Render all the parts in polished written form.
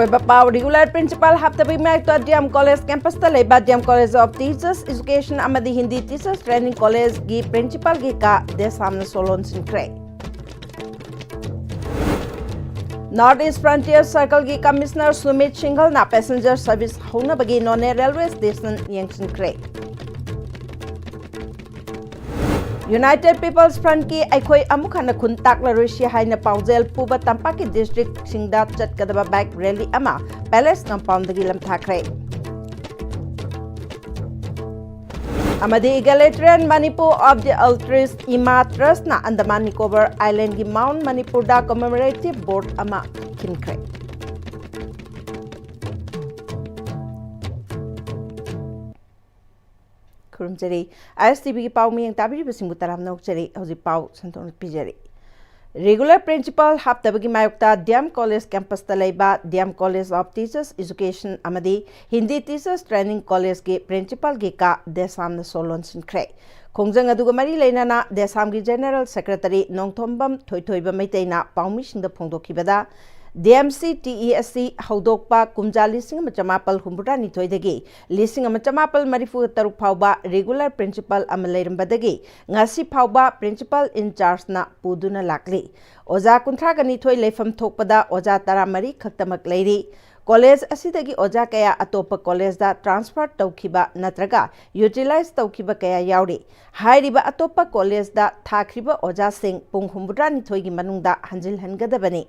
अरोइबा पाव regular principal हफ्तबी मैक्टो डीएम कॉलेज कैंपस ता लेबा DM college of teachers education अमदी हिंदी टीचर्स ट्रेनिंग कॉलेज की प्रिंसिपल की का देसामन सोलोन सिंक्रे नॉर्थ ईस्ट फ्रंटियर सर्कल की कमिश्नर सुमित सिंघल ना पैसेंजर सर्विस होना बगी नोने रेलवे स्टेशन यंगसिंक्रे यूनाइटेड पीपल्स फ्रंट की अखोई अमुखन खुन ताकलरुसी हाइना पाउजेल पुबा तंपा की डिस्ट्रिक्ट सिंगदा चटकदबा बाइक रैली अमा पैलेस कंपाउंड दगी लमथाखरे अमदी इगलेट्रियन मणिपुर ऑफ द अल्ट्रिस इमा ट्रस्ट ना अंडमान निकोबार आइलैंड की माउंट मणिपुर दा कमेमोरेटिव बोर्ड अमा खिनखरे खुरुमजरी ISTV की पाव में ताबिरी बसिंगु तराम नौचरी हौजी पाव संतोन पिजरी रेगुलर प्रिंसिपल हाप्तबगी मायुक्ता डीएम कॉलेज कैंपस तलेबा DM college of teachers education अमदी हिंदी टीचर्स ट्रेनिंग कॉलेज के प्रिंसिपल की का देसाम सोलोन सिंख्रे खोंजंग अदुगा मरी लेना देसाम की जनरल सेक्रेटरी नोंथोंबम थोइथोइबा मैतेना पाउमिसिंग फोंदोखिबदा DMCTESC हौदोकपा कुमजा लिसिंग चमापल हुंबुरा निथोइदगी लिसिंग चमापल मरीफु तरुक फाउबा रेगुलर प्रिंसिपल अम लेरंबदगी ngasi फाउबा प्रिंसिपल इंचार्ज ना पुदुना लाकली ओजा कुंथ्रागा निथोइ लेफम थोकपदा ओजा तरा मरी खक्तमक लेरी कॉलेज असिदगी ओजा कया अतोप कॉलेज दा ट्रांसफर तौखिबा नत्रगा यूटिलाइज तौखिबा कया याउरी हाइरिबा अतोप कॉलेज दा थाखरिबा ओजा सिंग पुंग हुंबुरा निथोइगी मनुंगदा हंजिल हनगदबनी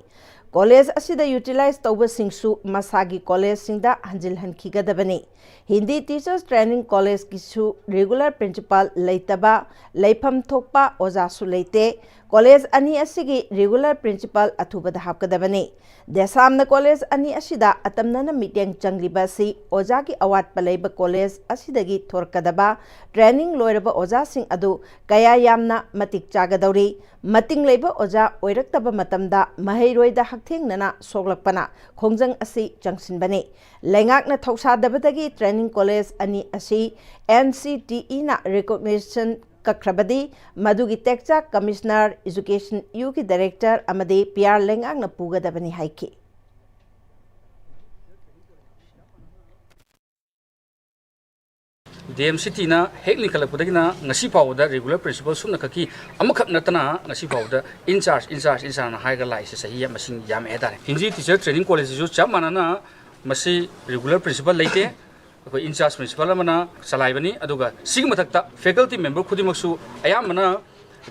कॉलेज असिदा यूटिलाइज तौबा सिंगसु मसागी कॉलेज सिंगदा हंजिल हनखिगदबनी हिंदी टीचर्स ट्रेनिंग कॉलेज किसु रेगुलर प्रिंसिपल लेतबा लेफम थोकपा ओजासु लेते कॉलेज अनि असिगी रेगुलर प्रिंसिपल अथुबदा हापकदबनी देसामना कॉलेज अनि असिदा अतमनना मीटिंग चंगलिबासी ओजा की अवाट पलेब कॉलेज असिदगी थोरकदबा ट्रेनिंग लोयरबा ओजा सिंग अदु कया यामना मतिक चागदौरी मतिंग लेब ओजा ओइरक्तबा मतमदा महैरोइदा हक्थेंगनना सोगलकपना खोंजंग असि चंगसिनबने लेंगाकना थौसादबदगी ट्रेनिंग कॉलेज अनि असि NCTE ना रिकॉग्निशन कखरबदी मधुगी टेक्चा कमिश्नर एजुकेशन यू की डायरेक्टर अमदे PR लेंगाकना पुगदबनी हाइकी DMCT ना हेक निकलपदगिना ngasi पावदा रेगुलर प्रिंसिपल सुमना ककी अमखक नतना ngasi पावदा इंचार्ज ना हाइगा लाइसे सही मसिंग याम एदारे हिंदी टीचर ट्रेनिंग कॉलेज जो चप मानना मसी रेगुलर प्रिंसिपल लेते अखोई इंचार्ज प्रिंसिपल अमना चलाइबनी अदुगा सिग मथक्ता फैकल्टी मेंबर खुदिमक्सु अयामना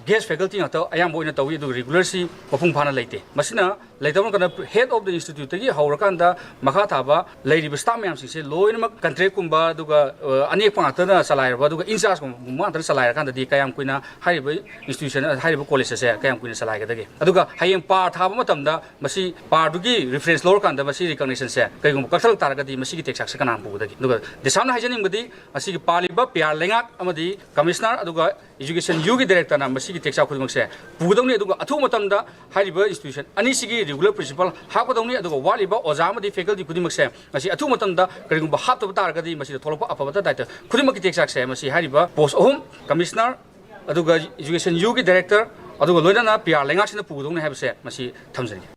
गेस्ट फैकल्टी नातो अयाम बोइना तवी अदु रेगुलर सी मफुंग फाना लेते मसिना लेतम कना हेड ऑफ द इंस्टीट्यूट तगी हौरकांदा मखा थाबा लेरिब स्टाफ मैम सिसे लोइनमक कंट्रैक्ट कुंबा अदुगा अनेक पांगतना चलाइरबा अदुगा इंचार्ज कुंबा मांतर चलाइरकांदा दी कयाम कुइना हारिब इंस्टीट्यूशन हारिब कॉलेज से कयाम कुइना चलाइगदगे अदुगा हयेंग पार थाबा मतमदा मसी पारदुगी रेफरेंस लोरकांदा मसी रिकॉग्निशन से कयगुम कथल तारगदी मसी की टेक्साक से कना पुगदगी अदुगा देसामना हाइजनिंगबदी मसी की पालिबा PR लेंगाक अमदी कमिश्नर अदुगा एजुकेशन यू की डायरेक्टर ना मसी की टेक्साक खुदमक से पुगदौनी अदुगा अथु मतमदा हारिब इंस्टीट्यूशन अनि सिगी रेगुलर प्रिंसिपल हाकदौनी अदुगा वालिबा ओजा अमदी फैकल्टी खुदिमक से मसी अथु मतमदा करिगुम हातब तारगदी मसी थोलप अफबता दायित्व खुदिमक की टेक्साक से मसी हारिबा पोस्ट अहुम कमिश्नर अदुगा एजुकेशन यू की डायरेक्टर अदुगा लोइना PR लेंगाक से पुगदौनी हाबसे मसी थमजनी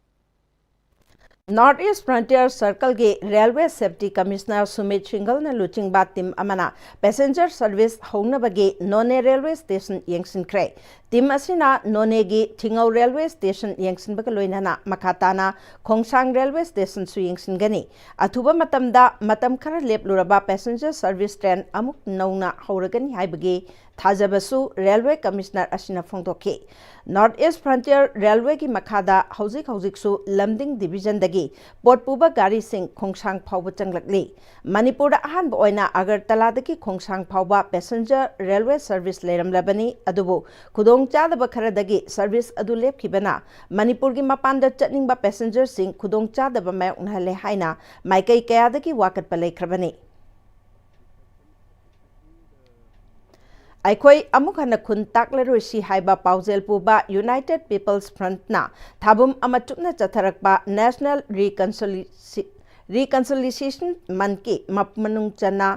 नॉर्थ ईस्ट फ्रंटियर सर्कल के railway safety commissioner Sumit Singhal ने लुचिंग बा टीम अमना पैसेंजर सर्विस होनबगे नोने रेलवे स्टेशन यंगसिनख्रे टीम असिना नोने गी थिंगौ रेलवे स्टेशन यंगसिनबग लोइनाना मखाताना खोंगसांग रेलवे स्टेशन सु यंगसिनगनी अथुबा मतमदा मतम खरा लेपलुरबा पैसेंजर सर्विस ट्रेन अमुक नौना हौरगनी हाइबगे थाजबसु रेलवे कमिश्नर असिना फोंदोखे नॉर्थ ईस्ट फ्रंटियर रेलवे की मखादा हौजिक हौजिकसु लमदिंग डिवीजन दगी पोटपुबा गाड़ी सिंह खोंगसांग फाउबा चंगलकली मणिपुर अहान ओइना अगरतला दगी खोंगसांग फाउबा पैसेंजर रेलवे सर्विस लेरमलबनी अदुबु खुदोंग चादबा खरदगी सर्विस अदु लेपखिबना मणिपुर की मपानदा चटनिंगबा पैसेंजर सिंह खुदोंग चादबा मायोकनहले हाइना माइकई कयादगी वाकटपा लेखरबनी अखोई अमुक हन खुन ताकलरुसी हाइबा पाउजेल पुबा यूनाइटेड पीपल्स फ्रंट ना थाबुम अमचुकना चथरकबा नेशनल रिकंसिलिएशन मन की मनुंग चना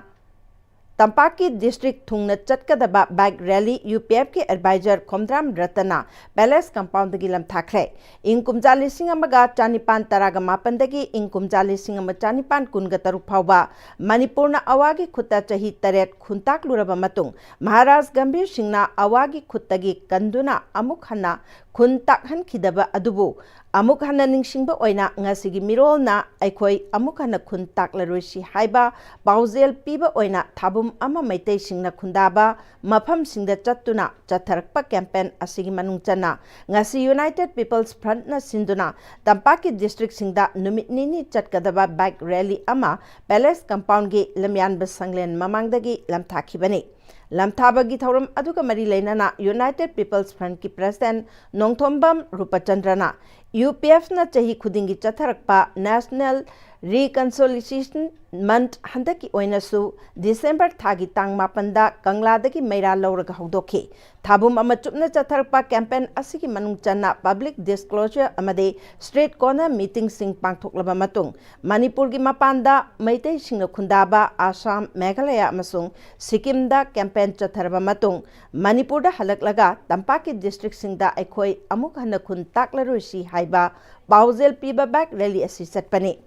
Tampaki District Thungna Chatkadaba Bike Rally UPF ki advisor Khomdram Ratana Palace Compound dagi lam thakre ing kumjali singamaga chanipan taraga mapandagi ing kumjali singama chanipan kunga taruk phawba Manipurna awagi khutta chahi taret khuntak luraba matung Maharaj Gambhir Singhna awagi khuttagi kanduna amuk hana khuntak han khidaba adubu amuk hana ningsingba oina ngasigi mirolna aikhoi amuk hana khuntak laroisi haiba pauzel piba oina thabum ama maitei singna khundaba mafam singda chattuna chatharakpa campaign asigi manungchana ngasi United People's Front na sinduna Tampaki district singda numit nini chatkadaba bike rally ama Palace compound gi lamyan basanglen mamangdagi lamthakibani lamthabagi thauram aduga mari leinana United People's Front ki president Nongthombam Rupachandrana UPF na chahi khudingi chatharakpa National Reconciliation Month handaki oinasu December thagi tang mapanda Kangladagi meira lauraga haudoki thabum ama chupna chatharakpa campaign asigi manungchana public disclosure amade street corner meeting sing pangthoklaba matung Manipur gi mapanda maitei singna khundaba Assam Meghalaya amasung Sikkim da campaign chatharaba matung Manipur da halaklaga Tampaki district singda aikhoi amuk hana khun taklaroisi haiba pauzel piba back rally asi chatpani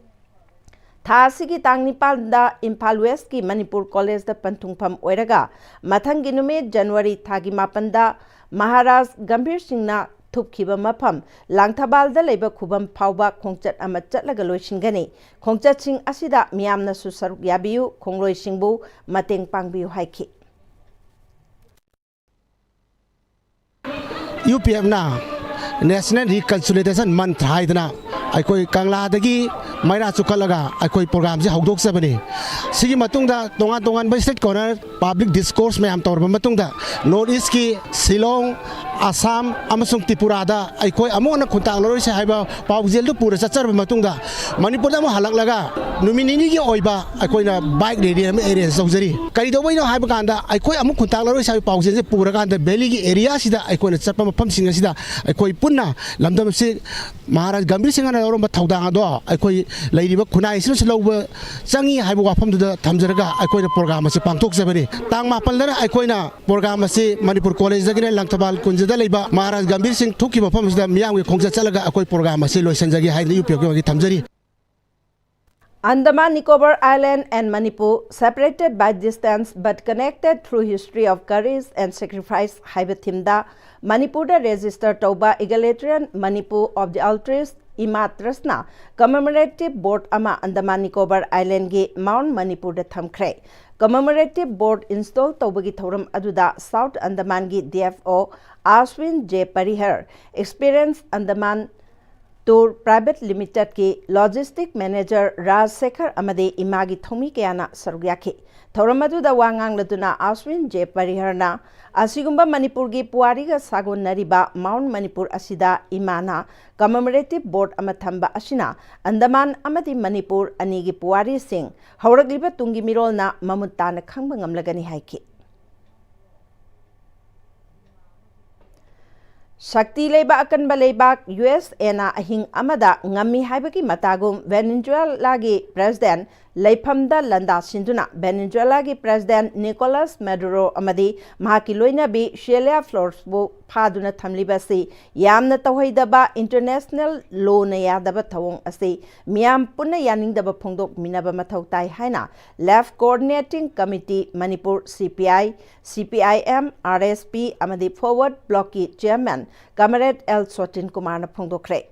Thasigi Tangnipalda Imphal West ki Manipur College da Pantungpham oiraga mathangi numit January thagi mapanda Maharaj Gambhir Singhna thupkhiba mafam Langthabal da leiba khubam phawba khongchat ama chatlaga loisingani khongchat sing asida miyamna su saruk yabiyu khongloi singbu mateng pangbiyu haiki UPF na National Reconciliation Month haidana aikoi Kangladagi Maira Chukalaga aikoi program je hawdok sabani sigi matungda tongan by state corner public discourse mayam torba matungda North East ki Shillong Assam amasung Tripura da aikoi amona khuntak loroi se haiba paujel du pura chacharba matungda Manipur da mo halaklaga numinini gi oiba aikoi na bike area me area saujari kari do boino haiba kanda aikoi amuk khuntak loroi sai paujel je pura kanda valley gi area sida aikoi na chappa mafam singa sida aikoi punna lamdam se Maharaj Gambhir Singhna loromba thaudang do aikoi leiriba khunai sin lawba changi haiba wafam da thamjaraga aikoi na program se pangthok sabani tang mapal da aikoi na program se Manipur College da gine Langthabal kunjada leiba Maharaj Gambhir Singh thuki wafam da miyam ge khongja chalaga aikoi program se loisanjagi haida UPF gi thamjari Andaman Nicobar Island and Manipur, separated by distance but connected through history of courage and sacrifice, Haibathimda, Manipur register Toba Egalitarian Manipur of the altruist Imatrasna commemorative board ama Andaman Nicobar Island gi Mount Manipur da thamkre. Commemorative board install Tobagi Thoram Aduda South Andaman gi DFO Ashwin J. Parihar, experienced Andaman Tour Private Limited ki Logistic Manager Raj Sekhar amade imagi thomi kayana sarugyaki Thoramadu da wangang laduna Ashwin J. Pariharna asigumba Manipur gi puari ga sagon nariba Mount Manipur asida imana commemorative board amathamba asina Andaman amadi Manipur anigi puari sing hauragliba tungi mirolna mamutana khangba ngamlagani haiki Shakti Leba Akanba Lebak US ena ahing amada ngami haibaki matagum Venezuela gi President Leiphamda Landa Sinduna Venezuela gi President Nicolas Maduro amadi mahaki loina bi Shelia Flores bu phaduna thamlibasi yamna tawhaidaba international law na yadaba thawong ase miyam punna yaningdaba phongdok minaba mathau tai haina left coordinating committee Manipur CPI CPIM RSP amadi forward block ki chairman Comrade L Sotin Kumar na phongdokre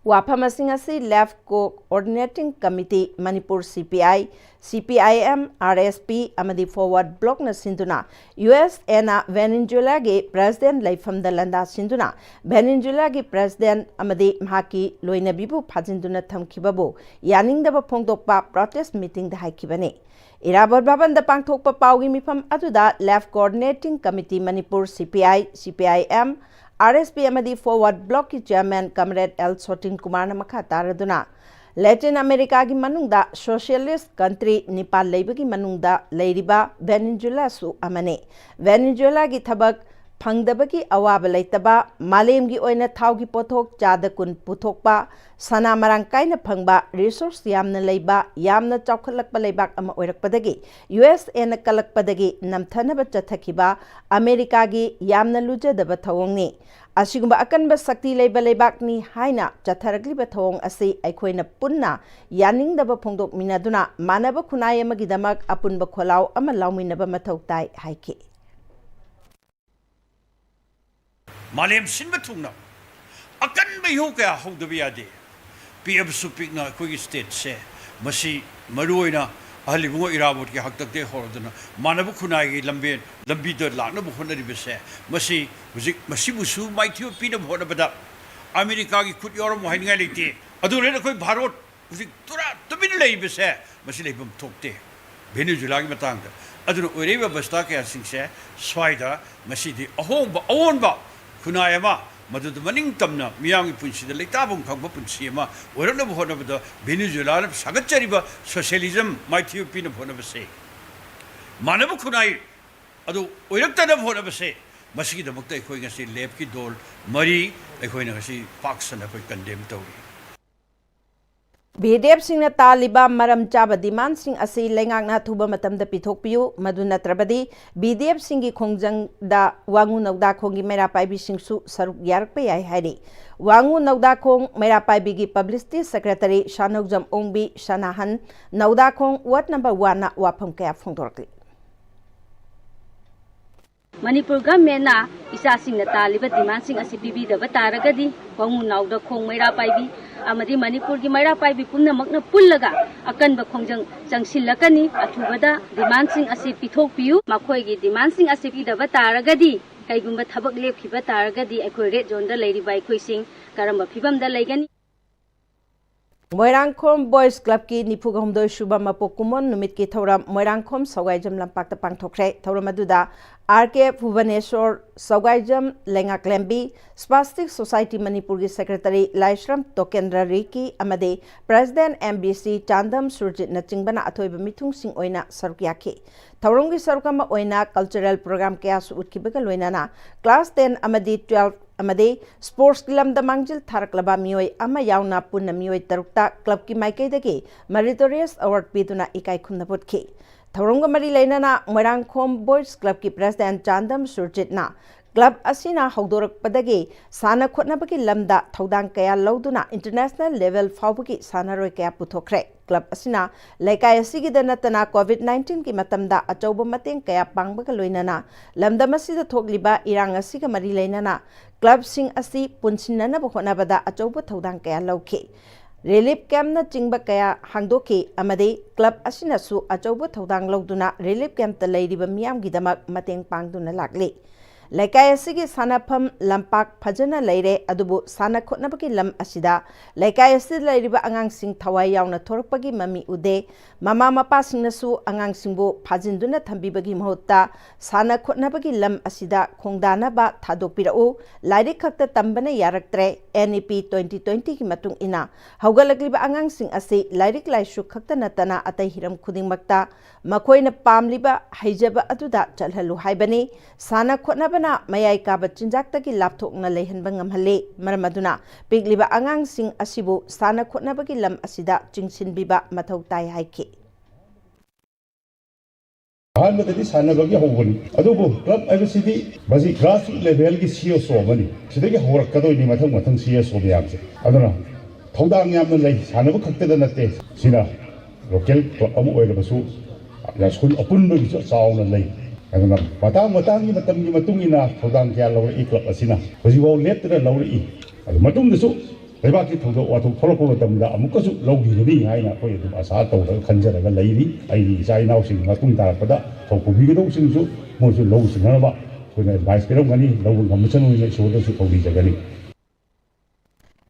Wapamasing asi left coordinating committee Manipur CPI CPIM RSP amadi forward block na sinduna US ena Venezuela gi President Leifhamda Landa sinduna Venezuela gi President amadi mahaki loina bibu phajinduna thamkibabu yaningdaba phongdokpa protest meeting da haikibani Irabad Baban da pangthokpa pawgi mifam aduda left coordinating committee Manipur CPI CPIM RSP amadi forward block ki chairman Comrade L Sotin Kumar na makha taraduna Latin America gi manungda socialist country Nepal leibagi manungda leiriba Venezuela su amane Venezuela gi thabak फंगदबगी अवाब लेतबा मालेमगी ओइना थावगी पोथोक चादा कुन पुथोकपा सना Marang कायना फंगबा resource यामना लेबा यामना चौखलकपा लेबाक अमा ओइरकपदगी USA ना कलकपदगी नमथनबा चथखिबा अमेरिकागी यामना लुजदबा थवोंगनी असिगुंबा अकनबा शक्ति लेबा लेबाकनी हाइना चथरगलिबा थवोंग असि अखोइना पुन्ना यानिंगदबा फोंदोक मिनादुना मानबा खुनाय अमगिदमक अपुनबा खोलाव अमा लाउमिनबा मथौ ताइ हाइखि मालेम सिनबा थुंगना अकन बयु क्या हौदबा यादे पीएम सुपिकना अखोगी स्टेट से मसी मरुओइना अहलिबुंगो इराबोट के हक्तकते होरदना मानब खुनाई लंबे लंबी द लानब होनरिबसे मसी हुजिक मसीबुसु माइथियो पिनब होनबदा अमेरिका की खुद योरम हाइनगा लेते अदुरे अखोई भारत हुजिक तुरा तुबिन लेबसे मसी लेबम थोकते वेनेजुला की मतंग अदुन ओरेबा बस्ता के सिंगसे स्वाइदा मसीदी अहोंबा अवोनबा खुनायमा मदद मनिंग तमना मियांगी पुंसीद लेताबुं खंबा पुंसीमा ओरनब होनबदा वेनेजुला सागचरिबा सोशलिज्म माइथियो पिनब होनबसे मानब खुनाई अदु ओइरक्तनब होनबसे मसीगिदमक्ता अखोई ngasi लेब की दोल मरी अखोइना ngasi पाक्सन अखोई कंडेम तौरी BDF सिंह तालिबा मरम चाबा डिमांड सिंह असि लेंगांगना थुबा मतमदा पिथोकपियु मदु नत्रबदी BDF सिंह की खोंजंगदा वांगु नौदा खोंगी मेरा पाइबी सिंहसु सरुक यारकपे याय हाइरि वांगु नौदा खोंग मेरा पाइबी की publicity secretary शानौजम ओंबी शनाहन Nauda खोंग ward number 1 ना वाफम कया फोंदोरकली मणिपुर गवर्नमेंट इसा सिंह तालिबा डिमांड सिंह असि पिबीदबा तारगदी वांगु नौदा खोंग मेरा पाइबी अमदी मणिपुर की मैरा पाइबी पुनमकना पुल्लगा अकनबा खोंजंग चंगसिल्लकनी अथुबदा डिमांड सिंह असि पिथोकपियु मखोयगी डिमांड सिंह असि पिदबा तारगदी कैगुंबा थबक लेपखिबा तारगदी अखोय रेड जोन दा लेरिबा अखोय सिंह करम फिबम दा लेगनी मोइरांगखोम बॉयज क्लब की निफुगहमदोय शुभ मपोकुमोन नुमित की थौरम मोइरांगखोम सौगाइजम लंपाक्ता पांगथोखरे थौरम अदुदा आरके भुवनेश्वर सौगाइजम लेंगाक्लेम्बी स्पास्टिक सोसाइटी मणिपुर की सेक्रेटरी लाइश्रम तोकेंद्र रिकी अमदे प्रेसिडेंट MBC चांदम सुरजित नचिंगबना अथोइब मिथुंग सिंह ओइना सरुक याखि थौरम की सरुकम ओइना कल्चरल प्रोग्राम कयासु उठखिबगा लोइनाना क्लास 10 अमदी 12 अमदे स्पोर्ट्स क्लब द मांगजिल थारकलबा मियोय अमा यावना पुन्ना मियोय तरुकता क्लब की माइकैदगे मेरिटोरियस अवार्ड पीदुना इकाई खुमनपुटखि थौरंग मरी लेना मोइरांगखोम बॉयज क्लब की प्रेसिडेंट चांदम सुरजितना क्लब असिना हौदोरकपदगे साना खोटनबगी लमदा थौदांग कया लौदुना इंटरनेशनल लेवल फाउबगी सानारोय कया पुथोखरे क्लब असिना लेकाय असिगिदा नतना कोविड-19 की मतमदा अचौब मतेंग कया पांगबगा लोइनाना लमदम असिदा थोकलिबा इरांग असिगा मरी लेना क्लब सिंह असि पुनसिननब होनबदा अचौब थौदांग कया लौखि रिलीफ कैम्प न चिंब कया हांगदोखि अमदे क्लब असिनसु अचौब थौदांग लौदुना रिलीफ कैम्प त लैरिबा मियामगिदमक मतेंग पांगदुना लागले लेकाय असिगी सानाफम लंपाक फजना लेरे अदुबु साना खोटनबगी लम असिदा लेकाय असि लैरिबा आंगांसिंग थवाय यावना थोरकपगी ममी उदे ममा मपासिंगनसु आंगांसिंगबु फाजिनदुना थंबिबगी महत्ता साना खोटनबगी लम असिदा खोंगदानबा थादोकपिरउ लाइरिक खक्ता तंबना यारक्त्रे NEP 2020 की मतुंग इना हौगलगलिबा आंगांसिंग असि लाइरिक लाइसु खक्ता नतना अतै हिरम खुदिंगमक्ता मखोइना पामलिबा हैजबा अदुदा चलहलु हाइबनी साना खोटनबना मयाय काबा चिंजाक्तगी लापथोकना लेहनबा ngamhalle मरम अदुना पिगलिबा आंगांसिंग असिबु साना खोटनबगी लम असिदा चिंगसिनबिबा मथौ ताय हाइखि अहमददी सानबगी होबनी अदुबु क्लब एबसिदी बजी ग्रास लेवल की CSO बनी सिदगी होरकदोइनी मथंग मथंग CSO ब्यामसे अदुना थौदांग यामन लै सानब खक्तदा नते सिना लोकल क्लब अमु ओइरबसु या स्कूल अपुनबगी चावना लै अदुना मतंग की मतुंगिना थौदांग क्या लौरि क्लब असिना बजीवाव लेत्तरा लौरि अदु मतुंगदसु लेबाकी थौदो वाथु थोलको मतमदा अमुकसु लौगिरनी हाइना कोइ अदुम आशा तौरगा खंजरगा लैरि आइनि इचाइनाउसिंग मतुंग तारकदा थौकुबिगदौसिंगसु मोसु लौसिनबा कोइना एडवाइस पिरमगनी लौबु गमचनुइ सोदसु थौबिजगनी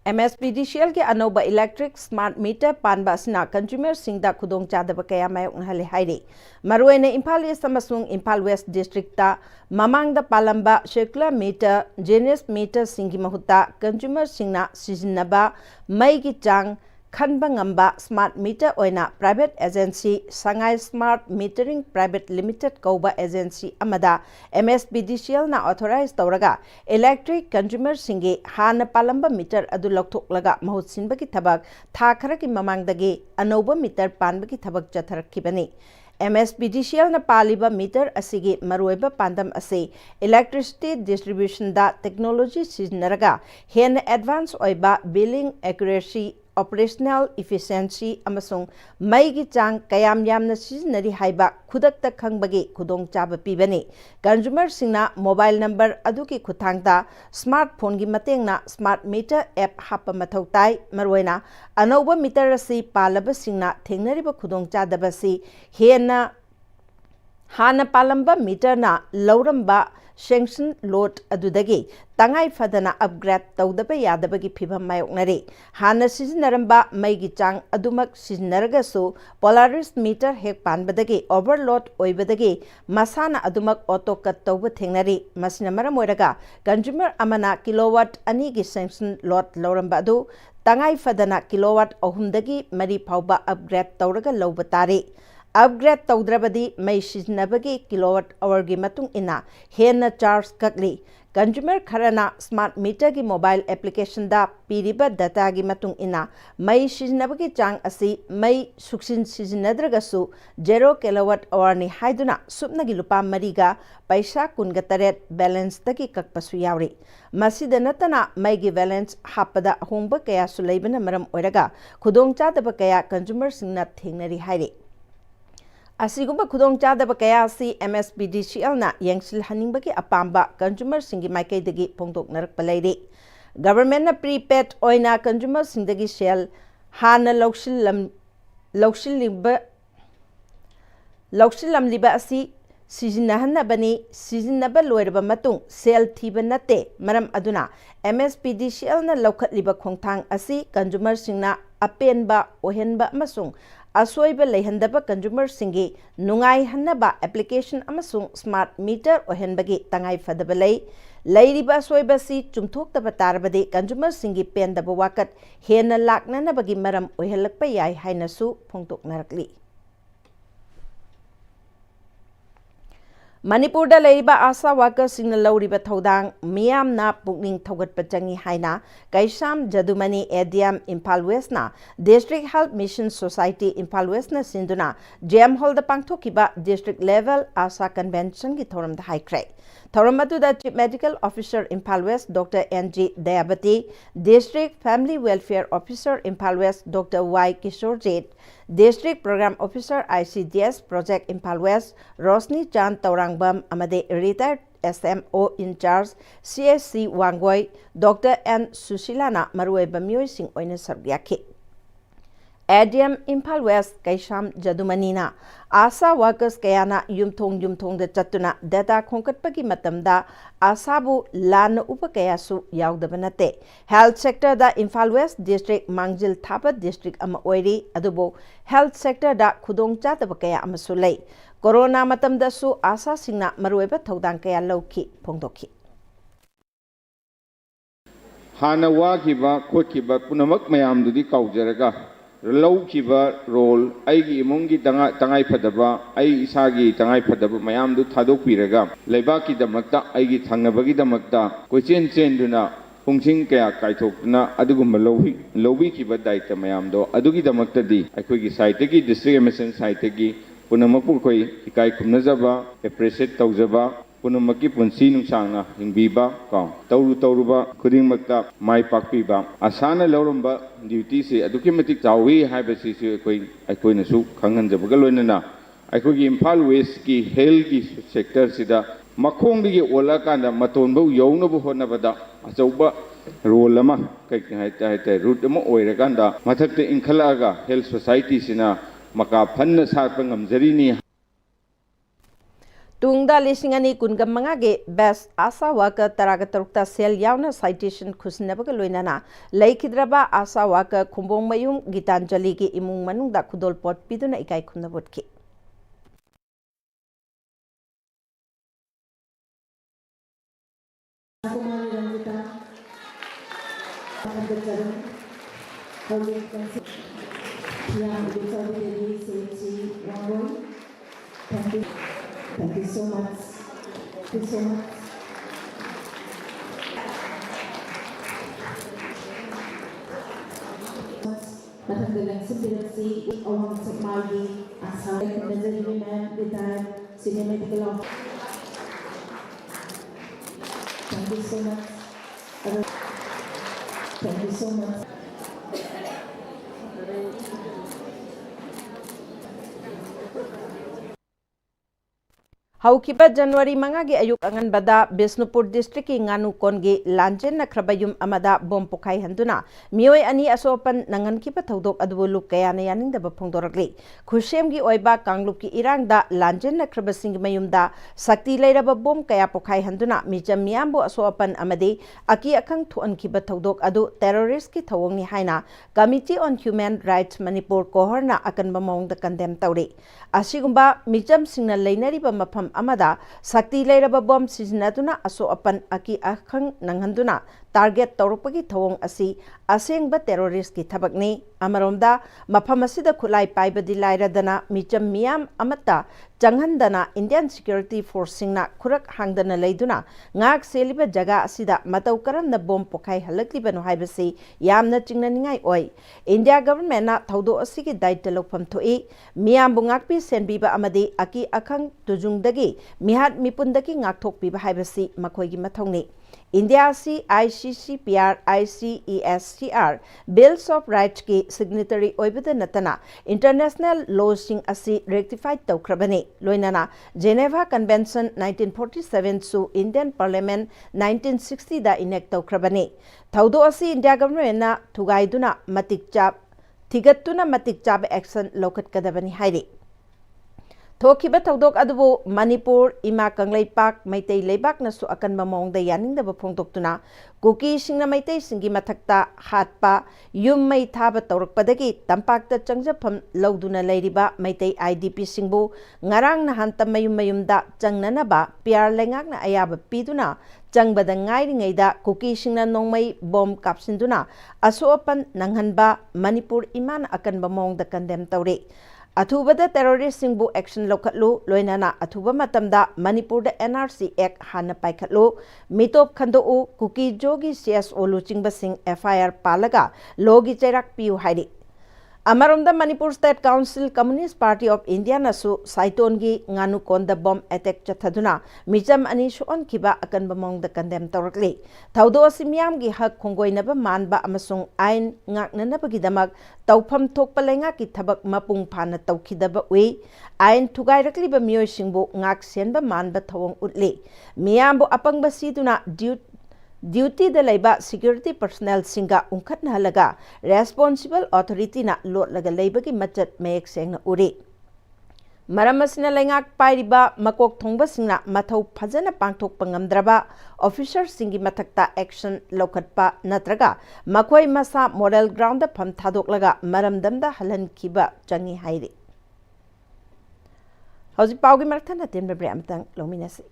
MSPDCL के अनौबा इलेक्ट्रिक स्मार्ट मीटर पानबा असना कंज्यूमर सिंगदा खुदोंग चादबा कया मायोकनहले हाइरे मरुएने इम्फाल ईस्ट अमसुंग इम्फाल वेस्ट डिस्ट्रिक्ट ममांगदा पालंबा सर्कुलर मीटर जेनेस मीटर सिंगी महुत्ता कंज्यूमर सिंगना सिजनबा मई की चांग खनबा ngamba स्मार्ट मीटर ओइना private agency Sangai smart metering private limited कौबा एजेंसी अमदा MSPDCL ना ऑथोराइज तौरगा इलेक्ट्रिक कंज्यूमर सिंगे हान पालंबा मीटर अदु लौथोकलगा महूत सिनबगी थबक था Kharki ममांगदगी अनौबा metre पानबगी थबक चथरखिबनी MSPDCL na paliba meter asigi maruiba pandam ase electricity distribution da technology siznaraga hen advance oiba billing accuracy operational efficiency amasung mai gi chang kayam yamna siznari haiba khudakta khangbagi khudong chaba pibani consumer singna mobile number aduki khuthangda smartphone gi matengna smart meter app hapa mathau tai maruina anauba meter asi palaba singna thengnariba khudong chadabasi hena hana palamba meter na lauramba sanction load adudagi tangai fadana upgrade tawdaba yadabagi phibam mayoknari hana siznaramba maigi chang adumak siznaragasu polaris meter hek panbadagi overload oibadagi masana adumak auto cut tawba thengnari masina maram oiraga consumer amana kilowatt ani gi sanction load lauramba adu tangai fadana kilowatt ahumdagi mari phawba upgrade tawraga lawba tari upgrade tawdrabadi mai siznabagi kilowatt hour gi matung ina henna charge kakli consumer kharana smart meter gi mobile application da piriba data gi matung ina mai siznabagi chang asi mai suksin siznadragasu 0 kilowatt hour ni haiduna supna gi lupa mariga paisa kunga taret balance tagi kakpasu yauri masida natana mai gi balance hapada hongba kaya su leibana maram oiraga khudong chadaba kaya consumer singna thengnari hairi असिगुम्बा खुदोंग चादब कया असि MSPDCL ना यंगसिल हनिंगबगी अपाम्बा consumer सिंगी माइकैदगी फोंदोकनरकपा लैरि government ना prepaid ओइना consumer सिंगदगी cell हाना लौसिलमलिबा असि सिजिनहन्नबनी सिजिनबा लोइरबा मतुंग cell थीबा नते मरम अदुना MSPDCL ना लौखतलिबा खोंथांग असि कंज्यूमर सिंगना अपेनबा ओहेनबा अमसुंग असोइबा लेहंदबा कंज्यूमर सिंगी नुंगाई हन्नबा एप्लीकेशन अमसुंग स्मार्ट मीटर ओहेनबगी तंगाई फदबा लैरिबा असोइबा सि चुमथोक्तबा तारबदे कंज्यूमर सिंगी पेंदबा वाकत हेन लाकननबगी मरम ओहेलकपा याय हाइनसु फोंदोकनरकली मणिपुर लेरिबा आशा वर्कर्स सिंगना लौरिबा थौदांग मियामना पुकनिंग थौगटपा चंगी हाइना कैसाम जदुमनी एडियम इम्फाल वेस्ट ना district health mission society Imphal west ना सिंदुना जेएम हॉल दा पांगथोकिबा डिस्ट्रिक्ट लेवल आशा कन्वेंशन की थौरम दा हाइख्रे थौरम अदुदा chief medical officer Imphal west doctor NG Dayabati district family welfare officer Imphal west doctor Y Kishorejit district programme officer ICDS project Imphal west Roshni Chand Taorangbam अमदे retired SMO in charge CSC Wangoi doctor N सुशीलाना मरुएबा मियोइसिंग ओइना सरग्याखि एडियम इम्फाल वेस्ट कैसाम जदुमनीना आशा वर्कर्स कयाना युमथोंग चतुना डेटा खोंकटपगी मतमदा आशाबु लान उप कयासु यावदबा नते हेल्थ सेक्टर दा इम्फाल वेस्ट डिस्ट्रिक्ट मांगजिल थापा डिस्ट्रिक्ट अमा ओइरी अदुबो हेल्थ सेक्टर दा खुदोंग चादबा कया अमसु लै कोरोना मतमदसु आशा सिंगना मरुएबा थौदांग कया लौखि फोंदोखि हाना वाखिबा खोखिबा पुनमक मयामदुदी काउजरगा लौखिबा रोल आइगी इमुंगी तंगाई फदबा आई इसागी तंगाई फदबा मयामदु थादोकपिरगा लेबाकी दमक्ता आइगी थांगनबगी दमक्ता कोइचेन चेंदुना पुंगसिंग कया काइथोकना अदुगुम लौबी किबा दायित्व मयामदो अदुगी दमक्तदी अखोइगी साइटगी डिस्ट्रिक्ट एमएसएन साइटगी पुनमकु कोइ इकाई खुमनजबा एप्रिशिएट तौजबा पुनमकी पुंसी नुंसांगना हिंबीबा का तौरुबा खुदिंगमक्ता माइ पाकपीबा आसाना लौरंबा ड्यूटी से अदुकी मतिक चावी हाइबसिसु अखोइनसु खंगनजबगा लोइनना अखोइगी इम्फाल वेस्ट की हेल्थ की सेक्टर सिदा मखोंगी ओला कांदा मतोनबो यौनबो होनबदा अचौबा रोल अमा कई रूट अमा ओइरकांदा मथक्ते इंखलागा हेल्थ सोसाइटी सिना मका फन्न सातपा ngamjariनी तुंगदा लिसिंग अनि कुनगा मंगागे बेस्ट आशा वर्कर तरागा तरुक्ता सेल यावना साइटेशन खुसनबगा लोइनाना लैखिद्रबा आशा वर्कर खुंबोंग मयुम गीतांजलि की इमुंग मनुंगदा खुदोल पोट पिदुना इकाई खुनबोटकी Thank you so much. Thank you so much. Matanggalang Security, Awang Sakmagi, Asal, Nazari Women, Retired Senior Medical Officer. Thank you so much. Thank you so much. Haukiba January mangagi ayuk angan bada Bisnupur district ki nganu kongi lanjen na krabayum amada bom pokai handuna mioi ani asopan nangan kiba thodok adu luk kaya na yaning da phongdoragli khushem gi oiba kanglup ki irang da lanjen na krabasing mayum da sakti leiraba bom kaya pokai handuna mijam miambo asopan amade aki akang thuan kiba thodok adu terrorist ki thawong ni haina Committee on Human Rights Manipur kohorna akan bamong da condemn tawri asigumba mijam singna leinariba mafam amada sakti leiraba bom sizinaduna aso apan aki akhang nanghanduna target tawrupagi thawong asi asengba terrorist ki thabakni amaromda mafam asida khulai paibadi lairadana mijam miam amata janghandana Indian Security Force singna khurak hangdana leiduna ngak seliba jaga asida matau karamna bom pokai halaklibano haibasi yamna chingnaningai oi India government na thaudo asigi daita lokpham thoi miam bungakpi senbiba amadi aki akhang tujungdagi mihat mipundagi ngakthokpiba haibasi makhoi gi mathongni India si ICCPR ICESCR Bills of Rights ki signatory oibada natana international laws sing asi rectified tawkrabani loinana Geneva Convention 1947 su Indian Parliament 1960 da enact tawkrabani thaudo asi India government na thugaiduna matik chap thigattuna matik chap action lokat kadabani hairi Thokiba tawdok adubu Manipur ima kanglai pak maitei leibak nasu akan mamong da yaning da phongdoktuna kuki singna maitei singi mathakta hatpa yum mai thaba tawrakpadagi tampak ta changjapham lawduna leiriba maitei IDP singbu ngarang na hantam mayum da changnana ba PR lengak na ayaba piduna changbada ngairi da kuki singna nongmai bom kapsinduna asopan nanghanba Manipur iman akan mamong da condemn tawri Athubada terrorist singbu action lokatlu loinana athuba matamda Manipur da NRC Act hana paikhatlu mitop khandou kuki jogi CSO luchingba sing FIR palaga logi chairak piu hairi Amaromda Manipur State Council Communist Party of India nasu Saitongi nganu konda bomb attack chathaduna mijam ani suon kiba akan bamong da condemn tawrakli thaudo asimiam gi hak khongoinaba manba amasung ain ngaknanaba gidamak tawpham thokpa lenga ki thabak mapung phana tawkhidaba ui ain thugairakli ba mioi singbu ngak senba manba thawong utli miambo apangba siduna Duty da laiba security personnel singa ungkhatna halaga responsible authority na lot laga laiba ki machat mayek sengna uri maram asina lengak pairiba makok thongba singna mathau phajana pangthok pangamdraba officer singi mathakta action lokatpa natraga makhoi masa model ground da pham thadok laga maram damda halan kiba changi hairi hauji paugi marthana tembe bre amtang lominasi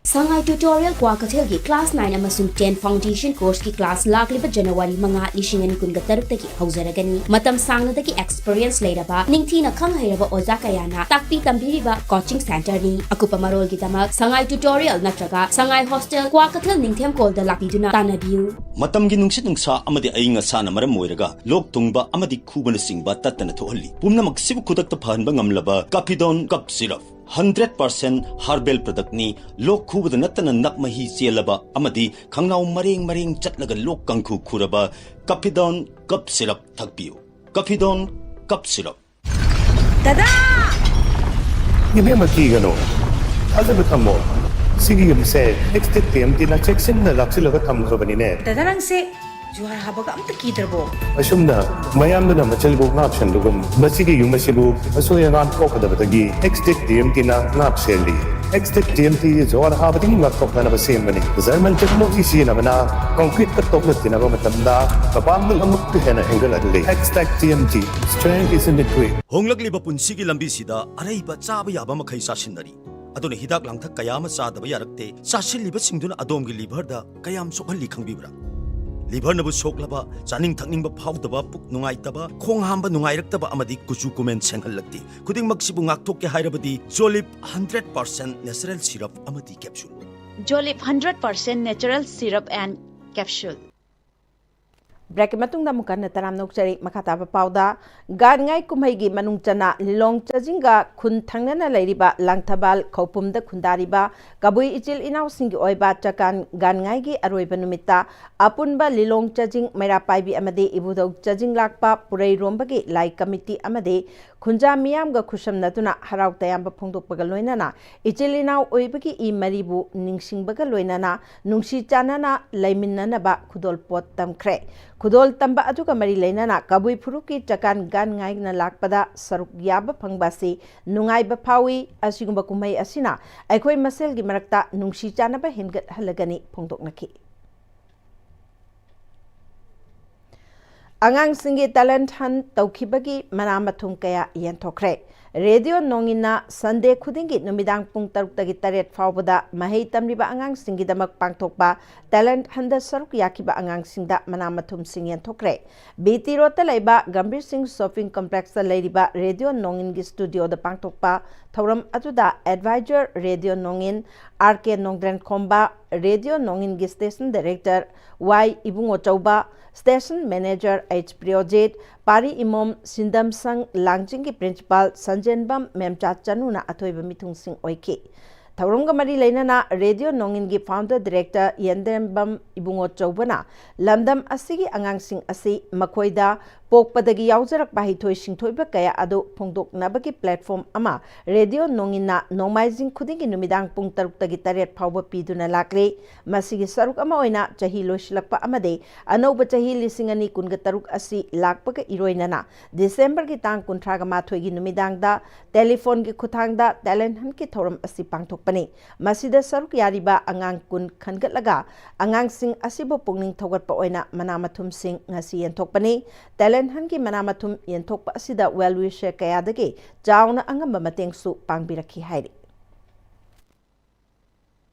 Sangai tutorial kwa kathel ki class 9 amasung 10 foundation course ki class lakliba January manga lishingan kun gataruk taki hauzaragani matam sangna taki experience leiraba ningthina khang hairaba oja kayana takpi tambiriba coaching center ni akupa marol ki tamak sangai tutorial natraga sangai hostel kwa kathel ningthem kol da lakiduna tanabiu matam gi nungsit nungsa amadi ainga sana maram moiraga lok tungba amadi khubana singba tatana thohalli pumna maksibu khudak ta phanba ngamlaba kapidon cup syrup 100% herbal product ni lok khubada natana nakmahi chelaba amadi khangnau mareng chatlaga lok kangkhu khuraba kapidon cup syrup thakpiu kapidon cup syrup Tada! Give him a key, you know. I'll never come more. Sige yung say, next time, tinacheksin na laksi laga tamlo ba ni ne? Tadarang se, juhar habaga am takidrabo. Asum na, mayam na machalbog na option lugum. Masige yung masibog, asuya nga ko kada batagi. Next time, tinangap seli. Next time, juhar habaga yung ngakok na nabasim ba ni? Zaman technology siya naman na, concrete katok na tinago matanda, kapamang amok tuhen na hinggal adli. Next time, strength is in the tree. honglagli ba punsigi lambi sida arai ba chaba yaba makhai sasinari aduna hidak langthak kayama sadaba yarakte sasilliba singduna adom gi liver da kayam sokhalli khangbibra liver nabu soklaba chaning thakning ba phawdaba puk nungai taba khong hamba nungai raktaba amadi kuchu kumen senghallakti khuding maksibu ngakthok ke hairabadi Jolip 100% natural syrup amadi capsule. Jolip 100% natural syrup and capsule. Break मतुंग मुका नतराम नोक्चरी मखाता पाउदा गानगाई कुमैगी मनुंग चना लिलोंग चजिंगा खुन थंगना लैरिबा लांगथबाल खौपुमदा खुंदारिबा कबुई इचिल इनाव सिंगी ओइबा चकान गानगाईगी अरोइबा नुमित्ता अपुनबा लिलोंग चजिंग मैरापाइबी अमदे इबुदौ चजिंग लाकपा पुरै रोंबगी लाई committee अमदे खुंजा मियामगा खुशम नतुना हराव तयाम्बा फोंदोकपगा लोइनाना इचिल इनाव ओइबगी इ मरिबु निंगसिंगबगा लोइनाना नुंगसी चानाना लैमिन्ननबा खुदोल पोत तमख्रे खुदोल तंबा अजुगा मरी लेनाना कबुई फुरुकी चकान गान गाइना लाकपदा सरुक याबा फंगबासी नुंगाइबा फावी असिगुंबा कुमै असिना अखोई मसेलगी मरक्ता नुंगसी चानबा हेनगत हलगनी फोंदोकनखी अंगांसिंगी टैलेंट हन तौखिबगी मना मथुम कया येंथोखरे रेडियो नोंगिना संडे खुदिंगी नुमिदांग पुंग तरुक्तगी तरेट फावबदा महै तमरिबा अंगांसिंगीदमक पांगथोकबा टैलेंट हंदा सरुक याखिबा अंगांसिंगदा मना मथुम सिंग येंथोखरे बीटी रोड लैबा गंभीर सिंह शॉपिंग कॉम्प्लेक्स लैरिबा रेडियो नोंगिनगी स्टूडियो द पांगथोकबा थौरम अजुदा एडवाइजर रेडियो नोंगिन आरके नोंग्रेन खोम्बा रेडियो नोंगिनगी स्टेशन डायरेक्टर वाई इबुंगो चौबा स्टेशन मैनेजर एच प्रियोजित पारी इमोम सिंदम संग लांगजिंग की प्रिंसिपल संजनबम मेमचा चनुना अथोइब मिथुंग सिंह ओइकी थौरंग मरी लेना रेडियो नोंगिन की फाउंडर डायरेक्टर येंदेमबम इबुंगो चौबना लमदम असिगी अंगांसिंग असि मखोइदा पोकपदगी यावजरक बाहिथोइ सिंथोइब कया अदो फोंदोकनबगी प्लेटफॉर्म अमा रेडियो नोंगिना नोंमाइजिंग खुदिंगी नुमिदांग पुंग तरुक्तगी तरेट फावब पीदुना लाक्ले मसिगी सरुक अमा ओइना चही लोइसलकपा अमदे अनौब चही लिसिंग अनि कुनगा तरुक असि लाकपग इरोइनना डिसेंबर की तांग कुंथ्रागा माथोइगी नुमिदांगदा टेलीफोन की खुथांगदा टैलेंट हन की थौरम असि पांगथोकपने मसिदा सरुक यारिबा अंगांग कुन खनगतलगा अंगांसिंग असिबो पुंगनिंग थौगतपा ओइना मना मथुम सिंग ngasi yenthokpani talent han ki mana mathum yenthokpa asida well wisher kaya dage chauna angamba mateng su pangbirakhi hairi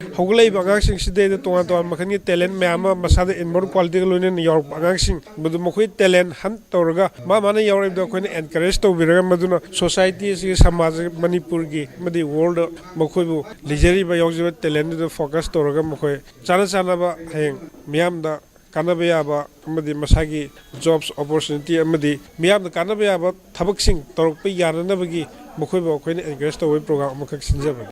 हौगलाई बगांसिंग सिदे तोंगा तोंगा मखनी टैलेंट मैम मसादा इनबोर्न क्वालिटी लोइन यार बगांसिंग मदु मखोई टैलेंट हन तौरगा माने यार अखोइन एनकरेज तौबिरगा मदुना सोसाइटी से समाज मणिपुर की मदि वर्ल्ड मखोइबु लिजरी बा यावजिबा टैलेंट दो फोकस तौरगा मखोइ चाना चानाबा हेंग मियामदा कानबा याबा अमदि मसागी जॉब्स अपॉर्चुनिटी अमदि मियामदा कानबा याबा थबकसिंग तौरकपा यारनबगी मखोइबु अखोइन एनकरेज तौबै प्रोग्राम मखक सिनजबा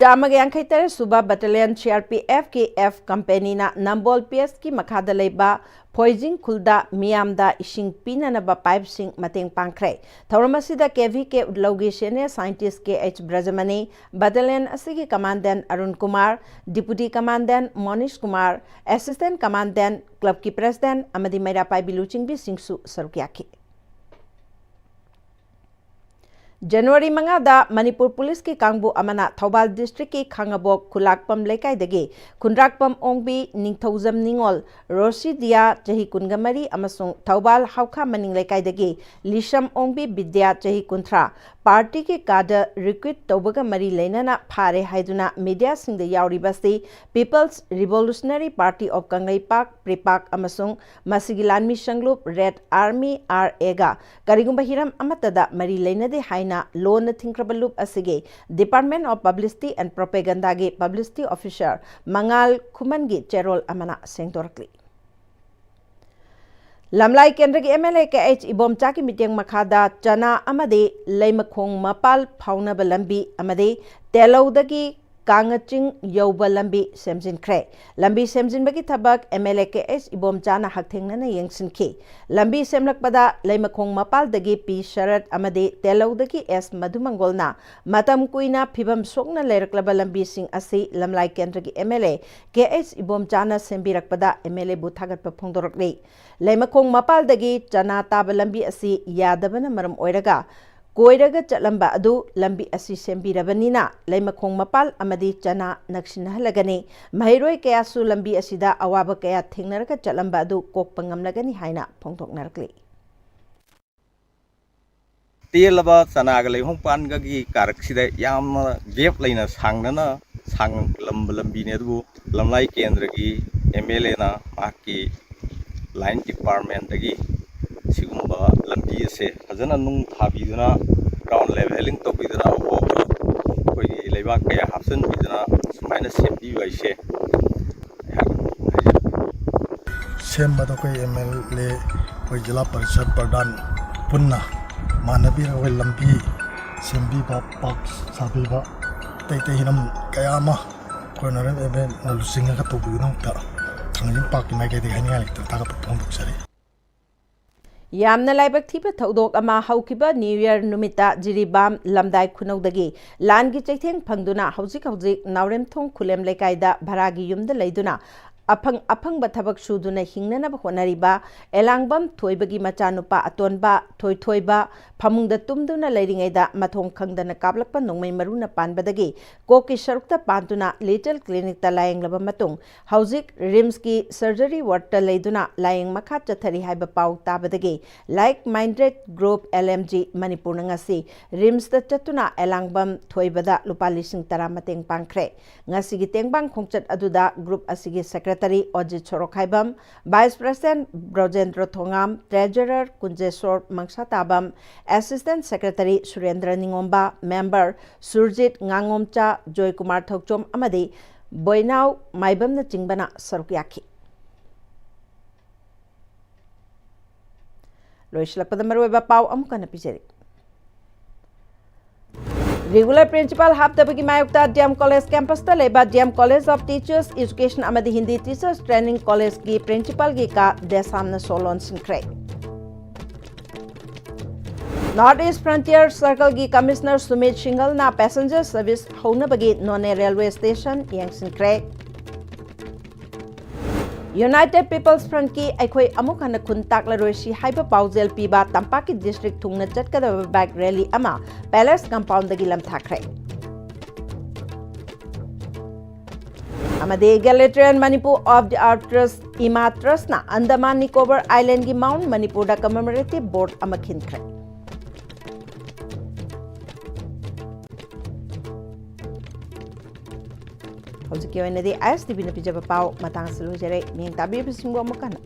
चामगे यांखैतर सुबा बटालियन CRPF की F कंपनी ना नंबोल PS की मखादा लेबा फोइजिंग खुलदा मियामदा इशिंग पीननबा पाइप सिंग मतेंग पांखरे थौरमसिदा केवी के उदलौगी senior scientist KH Brajamani battalion असिगी commandant Arun Kumar deputy commandant Monish Kumar assistant commandant club की प्रेसिडेंट अमदी मैरापाई बिलुचिंग भी सिंगसु सरुकियाखी जनवरी मंगादा मणिपुर पुलिस की कांगबु अमना थौबाल डिस्ट्रिक्ट की खांगबोक खुलाकपम लेकाइदगे खुंद्राकपम ओंगबी निंगथौजम निंगोल रोसिदिया चही कुनगमरी अमसुंग थौबाल हाउखा मनिंग लेकाइदगे लिशम ओंगबी विद्या चही कुंथ्रा पार्टी के काडर रिक्रूट तौबगा मरी लेनना फारे हाइदुना मीडिया सिंग यावरिबसी people's revolutionary party of Kangleipak PREPAK अमसुंग मसिगी लानमी संगलुप रेड आर्मी RA करिगुंबा हिरम अमतदा मरी लेनदे हाइना लोन थिंक्रबलुप असिगे department of publicity and propaganda के पब्लिसिटी ऑफिसर मंगाल खुमन की चेरोल अमना सेंगदोरकली लमलाई केंद्र के MLA KH इबोमचा की मीटिंग मखादा चना अमदे लैमखोंग मपाल फाउनब लंबी अमदे तेलौदगी कांगचिंग यौब लंबी सेमजिनख्रे लंबी सेमजिनबगी थबक MLA KH इबोमचाना हकथेंगना यंगसिनखी लंबी सेमलकपदा लैमखोंग मपालदगी P शरद अमदे तेलौदगी S मधुमंगोलना मतम कुइना फिबम सोकना लेरकलबा लंबी सिंग असि लमलाई केंद्र की MLA KH इबोमचाना सेमबिरकपदा MLA बु थागतप फोंदोरकले लैमखोंग मपालदगी चना ताब लंबी असि यादबना मरम ओइरगा कोइरगा चलंबा अदु लंबी असि सेमबिरबनिना लैमखोंग मपाल अमदी चना नक्सिनहलगनी महिरोय कयासु लंबी असिदा अवाब कया थेंगनरगा चलंबा अदु कोकपंगमलगनी हाइना फोंदोकनरकली तेलबा चनाग लेहों पानगगी कारकसिदा याम गेप लेना सांगना सांग लंबी ने अदु लमलाई केंद्र की MLA na maki line department dagi sigumba lambi ase fazana nung thabiduna ground leveling to biduna o koi leiba kaya hapsan biduna sumaina sembi waise sem bado koi MLA koi jila parishad pradhan punna manabi koi lambi sembi ba pak sabi ba tei hinam kaya ma koi naram ebe nalusinga ka to biduna ta thangin pak mai ke de hani ngai ta ka pong duk sari ꯌꯥꯝꯅ ꯂꯥꯏꯕꯛ ꯊꯤꯕ ꯊꯧꯗꯣꯛ ꯑꯃ ꯍꯧꯈꯤꯕ new year ꯅꯨꯃꯤꯠꯇ ꯖꯤꯔꯤꯕꯥꯝ ꯂꯝꯗꯥꯏ ꯈꯨꯅꯧꯗꯒꯤ ꯂꯥꯟꯒꯤ ꯆꯩꯊꯦꯡ ꯐꯪꯗꯨꯅ ꯍꯧꯖꯤꯛ ꯅꯥꯎꯔꯦꯝꯊꯣꯡ ꯈꯨꯂꯦꯝ ꯂꯩꯀꯥꯏꯗ ꯚꯔꯥꯒꯤ ꯌꯨꯝꯗ ꯂꯩꯗꯨꯅ ꯑꯐꯪꯕ ꯊꯕꯛ ꯁꯨꯗꯨꯅ ꯍꯤꯡꯅꯅꯕ ꯍꯣꯠꯅꯔꯤꯕ ꯑꯦꯂꯥꯡꯕꯝ ꯊꯣꯏꯕꯒꯤ ꯃꯆꯥꯅꯨꯄꯥ ꯑꯇꯣꯟꯕ ꯊꯣꯏꯊꯣꯏꯕ ꯐꯃꯨꯡꯗ ꯇꯨꯝꯗꯨꯅ ꯂꯩꯔꯤꯉꯩꯗ ꯃꯊꯣꯡ ꯈꯪꯗꯅ ꯀꯥꯞꯂꯛꯄ ꯅꯣꯡꯃꯩ ꯃꯔꯨꯅ ꯄꯥꯟꯕꯗꯒꯤ ꯀꯣꯛꯀꯤ ꯁꯔꯨꯛꯇ ꯄꯥꯟꯗꯨꯅ ꯂꯤꯇꯜ ꯀ꯭ꯂꯤꯅꯤꯛꯇ ꯂꯥꯌꯦꯡꯂꯕ ꯃꯇꯨꯡ ꯍꯧꯖꯤꯛ ꯔꯤꯝꯁꯀꯤ ꯁꯔꯖꯔꯤ ꯋꯥꯔꯗꯇ ꯂꯩꯗꯨꯅ ꯂꯥꯌꯦꯡ ꯃꯈꯥ ꯆꯠꯊꯔꯤ ꯍꯥꯏꯕ ꯄꯥꯎ ꯇꯥꯕꯗꯒꯤ ꯂꯥꯏꯛ ꯃꯥꯏꯟꯗꯦꯗ ꯒ꯭ꯔꯨꯞ LMG ꯃꯅꯤꯄꯨꯔꯅ ꯉꯁꯤ ꯔꯤꯝꯁꯇ ꯆꯠꯇꯨꯅ ꯑꯦꯂꯥꯡꯕꯝ ꯊꯣꯏꯕꯗ ꯂꯨꯄꯥ 10,000 ꯃꯇꯦꯡ ꯄꯥꯡꯈ꯭ꯔꯦ꯫ ꯉꯁꯤꯒꯤ ꯇꯦꯡꯕꯥꯡ ꯈꯣꯡꯆꯠ ꯑꯗꯨꯗ ꯒ꯭ꯔꯨꯞ ꯑꯁꯤꯒꯤ secretary Ojit Sorokhaibam, vice president Brojendra Thongam, treasurer Kunjesor Mangsatabam, assistant secretary Surendra Ningomba, member Surjit ꯉꯥꯉꯣꯝꯆꯥ, ꯖꯣꯏꯀꯨꯃꯥꯔ ꯊꯧꯆꯣꯝ ꯑꯃꯗꯤ ꯕꯣꯏꯅꯥꯎ ꯃꯥꯏꯕꯝꯅꯆꯤꯡꯕꯅ ꯁꯔꯨꯛ ꯌꯥꯈꯤ꯫ ꯂꯣꯏꯁꯤꯜꯂꯛꯄꯗ ꯃꯔꯨꯑꯣꯏꯕ ꯄꯥꯎ ꯑꯃꯨꯛ ꯍꯟꯅ ꯄꯤꯖꯔꯤ꯫ रेगुलर प्रिंसिपल हापदबगी मायोक्ता DM कॉलेज कैंपस ता लेबा DM college of teachers education अमदी हिंदी टीचर्स ट्रेनिंग कॉलेज की प्रिंसिपल की का देसामना सोलोन सिंख्रे। नॉर्थ ईस्ट फ्रंटियर सर्कल की कमिश्नर सुमित सिंगल ना पैसेंजर सर्विस होनबगी नोने रेलवे स्टेशन यंगसिंख्रे। यूनाइटेड पीपल्स फ्रंट की अखोई अमुक हन खुन ताकलरोसी हाइबा पाउजेल पीबा तंपाकी डिस्ट्रिक्ट थुंगना चटकदब बाइक रैली अमा पैलेस कंपाउंड दगी लमथाखरे। अमदे गैलेट्रियन Manipur of the art trust इमा ट्रस्ट ना अंडमान निकोबार आइलैंड की माउंट मणिपुर दा कमेमोरेटिव बोर्ड अमा खिनखरे। ꯍꯧꯖꯤꯛꯀꯤ ꯑꯣꯏꯅꯗꯤ ISTV ꯅ ꯄꯤꯖꯕ ꯄꯥꯎ ꯃꯇꯥꯡ ꯑꯁꯤ ꯂꯣꯏꯖꯔꯦ꯫ ꯃꯤꯠꯌꯦꯡ ꯇꯥꯕꯤꯔꯤꯕꯁꯤꯡꯕꯨ ꯑꯃꯨꯛ ꯍꯟꯅ